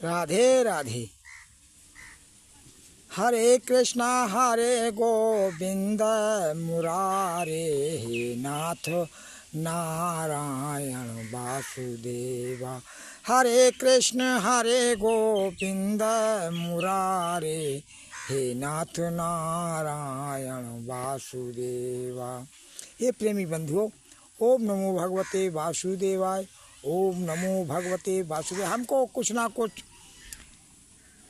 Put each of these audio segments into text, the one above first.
राधे राधे। हरे कृष्णा गोविंद मुरारे नाथ नारायण वासुदेवा। हरे कृष्ण गोविंद मुरारे हे नाथ नारायण वासुदेवा। हे प्रेमी बंधुओं, ओम नमो भगवते वासुदेवाय। ओम नमो भगवते वासुदेव। हमको कुछ ना कुछ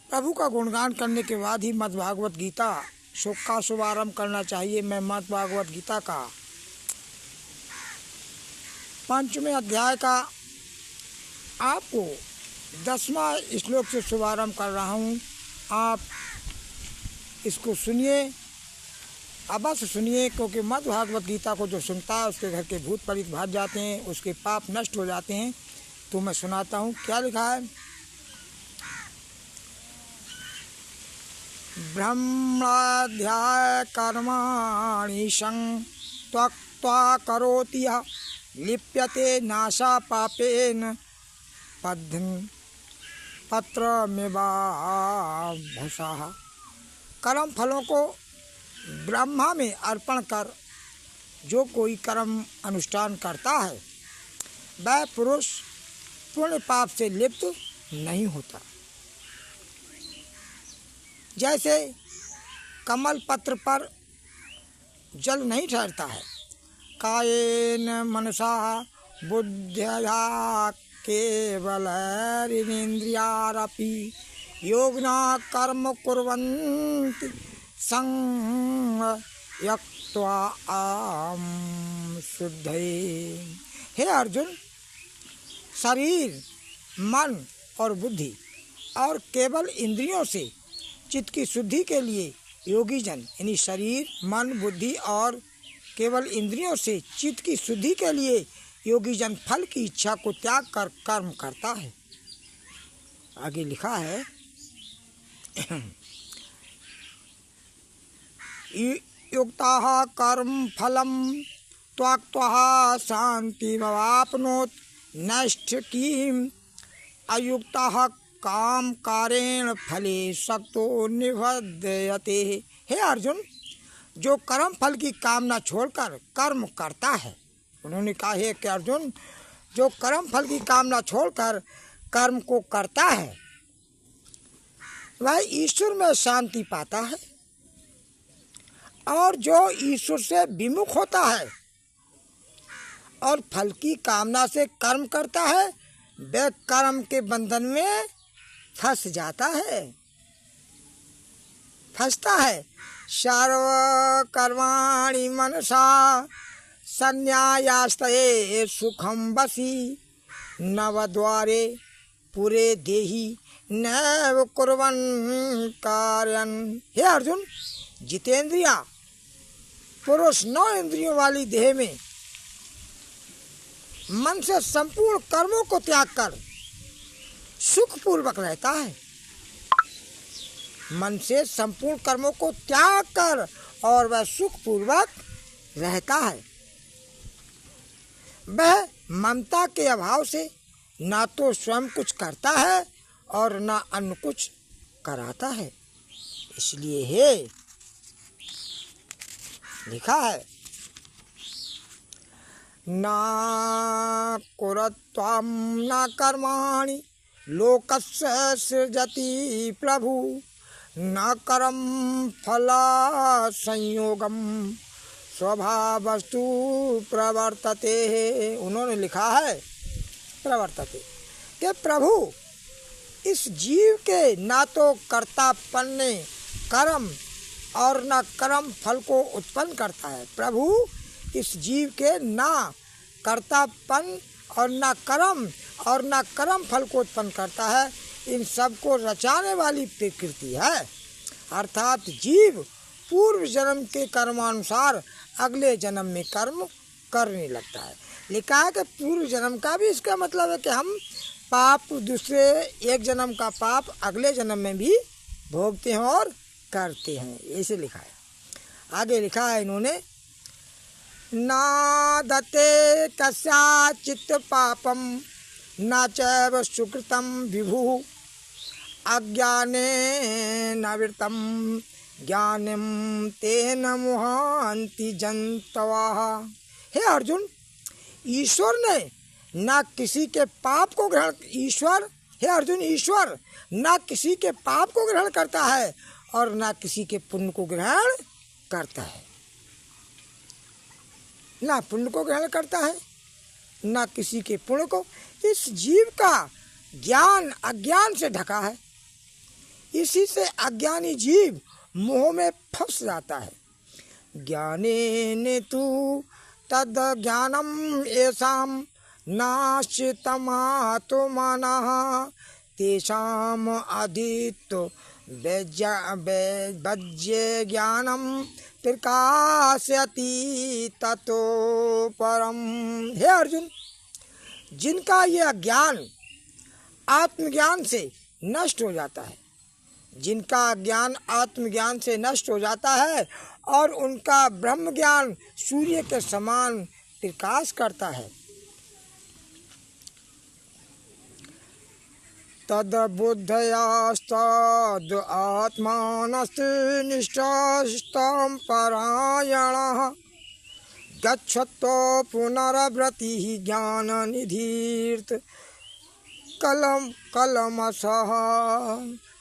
प्रभु का गुणगान करने के बाद ही मद् भागवत गीता का शुभारंभ करना चाहिए। मैं मद् भागवत गीता का 5वें अध्याय का आपको 10वां श्लोक से शुभारंभ कर रहा हूँ। आप इसको सुनिए, अवश्य सुनिए, क्योंकि मद् भागवत गीता को जो सुनता है उसके घर के भूत प्रेत भाग जाते हैं, उसके पाप नष्ट हो जाते हैं। तो मैं सुनाता हूँ क्या लिखा है। ब्रह्माध्याय कर्माणि सं त्यक्त्वा करोति यः लिप्यते नाशा पापेन पत्रमिवाम्भसः। कर्म फलों को ब्रह्मा में अर्पण कर जो कोई कर्म अनुष्ठान करता है वह पुरुष पुण्य पाप से लिप्त नहीं होता। जैसे कमल पत्र पर जल नहीं ठहरता है, कायेन मनसा बुद्ध्या केवलैरिन्द्रियारपि योगिना कर्म कुर्वन्ति संयक्त्वा शुद्धये। हे अर्जुन, शरीर, मन और बुद्धि और केवल इंद्रियों से चित्त की शुद्धि के लिए योगी जन, यानी शरीर, मन, बुद्धि और केवल इंद्रियों से चित्त की शुद्धि के लिए योगी जन फल की इच्छा को त्याग कर कर्म करता है। आगे लिखा है युक्ता कर्म फलम त्यक्त्वा शान्तिमवाप्नोत् नैष्ठिकीम् अयुक्ता काम कारेण फले सक्तो निबध्यते। हे अर्जुन, जो कर्म फल की कामना छोड़कर कर्म करता है, उन्होंने कहा है कि अर्जुन, जो कर्म फल की कामना छोड़कर कर्म को करता है वह ईश्वर में शांति पाता है, और जो ईश्वर से विमुख होता है और फल की कामना से कर्म करता है वह कर्म के बंधन में फंस जाता है, फंसता है। सर्व कर्माणि मनसा संन्यायास्तये सुखम बसी नवद्वारे पुरे देहि नैव कुर्वन् कार्यं। हे अर्जुन, जितेंद्रिया पुरुष 9 इंद्रियों वाली देह में मन से संपूर्ण कर्मों को त्याग कर सुखपूर्वक रहता है। मन से संपूर्ण कर्मों को त्याग कर और वह सुखपूर्वक रहता है। वह ममता के अभाव से ना तो स्वयं कुछ करता है और ना अन्य कुछ कराता है। इसलिए हे लिखा है ना कुरत्वं न कर्माणि लोकस्य सृजति प्रभु न कर्म फला संयोगम स्वभावस्तु प्रवर्तते। उन्होंने लिखा है प्रवर्तते कि प्रभु इस जीव के ना तो कर्तापन ने कर्म और न कर्म फल को उत्पन्न करता है। प्रभु इस जीव के ना कर्तापन और न कर्म और न कर्म फल को उत्पन्न करता है। इन सब को रचाने वाली प्रकृति है, अर्थात जीव पूर्व जन्म के कर्मानुसार अगले जन्म में कर्म करने लगता है। लिखा है कि पूर्व जन्म का भी इसका मतलब है कि हम पाप दूसरे एक जन्म का पाप अगले जन्म में भी भोगते हैं और करते हैं, ऐसे लिखा है। आगे लिखा है इन्होंने ना दते कस्याचित् पापम न चैव सुकृतम विभु अज्ञानेन आवृतं ज्ञानं तेन मुह्यन्ति जन्तवः। हे अर्जुन, ईश्वर ने ना किसी के पाप को ग्रहण, ईश्वर, हे अर्जुन, ईश्वर ना किसी के पाप को ग्रहण करता है और ना किसी के पुण्य को ग्रहण करता है। ना पुण्य को ग्रहण करता है ना किसी के पुण्य को। इस जीव का ज्ञान अज्ञान से ढका है, इसी से अज्ञानी जीव मोह में फंस जाता है। ज्ञानेन तु तद ज्ञानम येषां नाश्चितमात्मनः तेषाम् अधीतो वज्य ज्ञानम प्रकाशयति ततो परम। हे अर्जुन, जिनका यह ज्ञान आत्मज्ञान से नष्ट हो जाता है, जिनका ज्ञान आत्मज्ञान से नष्ट हो जाता है और उनका ब्रह्म ज्ञान सूर्य के समान प्रकाश करता है, तद बुद्धयास्तद आत्मानस्ति निष्ठास्तं परायणः गच्छतो पुनरावृत्तिः ज्ञाननिधिर्त कलमशः।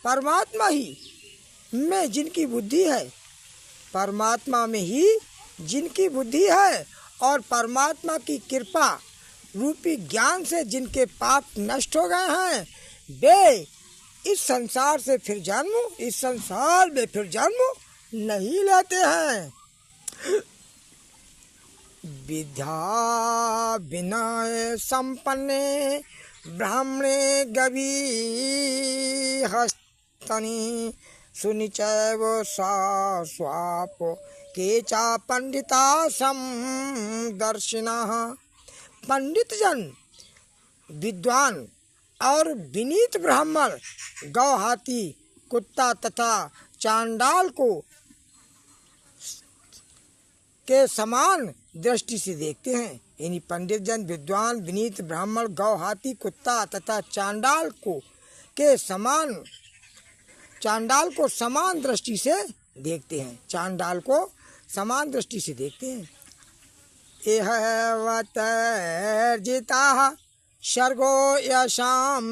परमात्मा ही में जिनकी बुद्धि है, परमात्मा में ही जिनकी बुद्धि है और परमात्मा की कृपा रूपी ज्ञान से जिनके पाप नष्ट हो गए हैं, वे इस संसार से फिर जन्म, इस संसार में फिर जन्म नहीं लेते हैं। विद्या विनय संपन्ने ब्राह्मणे गवी हस्तनि सुनिचैव सा स्वाप केचा पंडिता समदर्शिनः। पंडित जन, विद्वान और विनीत ब्राह्मण गौ, हाथी, कुत्ता तथा चांडाल को के समान दृष्टि से देखते हैं। यानी पंडित जन, विद्वान, विनीत ब्राह्मण गौ, हाथी, कुत्ता तथा चांडाल को समान दृष्टि से देखते हैं, चांडाल को समान दृष्टि से देखते हैं। एहवतर्जिताः सर्गो यशां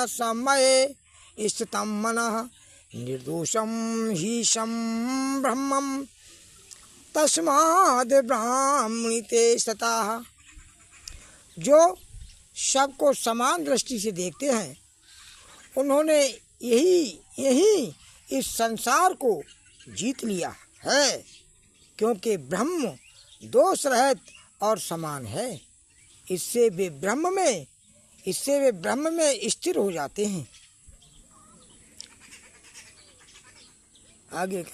समये स्थितं मनः निर्दोषं हि शं ब्रह्मं तस्माद् ब्राह्मणिते सताः। जो सबको समान दृष्टि से देखते हैं, उन्होंने यही इस संसार को जीत लिया है, क्योंकि ब्रह्म दोष रहित और समान है। इससे वे ब्रह्म में स्थिर हो जाते हैं। आगे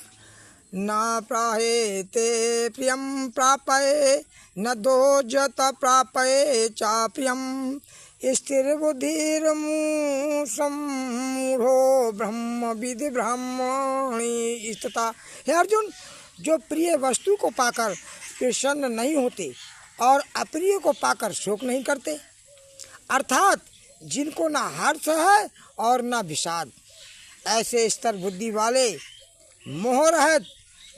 न प्राहेते प्रियं प्रापये न दोजत प्रापये चा प्रियं स्थिरबुद्धिर्मूढ़ो ब्रह्मविद् ब्राह्मणी स्थिता। हे अर्जुन, जो प्रिय वस्तु को पाकर प्रसन्न नहीं होते और अप्रिय को पाकर शोक नहीं करते, अर्थात जिनको ना हर्ष है और ना विषाद, ऐसे स्थिर बुद्धि वाले मोह रहित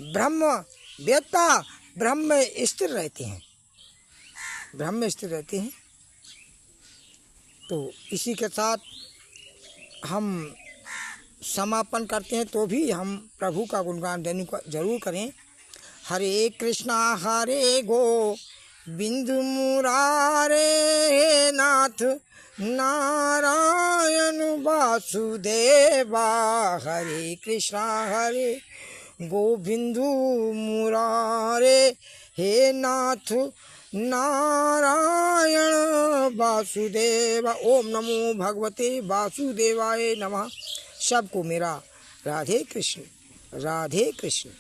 ब्रह्म वेत्ता ब्रह्म में स्थिर रहते हैं, ब्रह्म में स्थिर रहते हैं। तो इसी के साथ हम समापन करते हैं। तो भी हम प्रभु का गुणगान जरूर करें। हरे कृष्णा हरे गोविंद मुरारे नाथ नारायण वासुदेवा। हरे कृष्णा हरे गोविंद मुरारे हे नाथ नारायण वासुदेवा। ओम नमो भगवते वासुदेवाय नमः। सबको मेरा राधे कृष्ण राधे कृष्ण।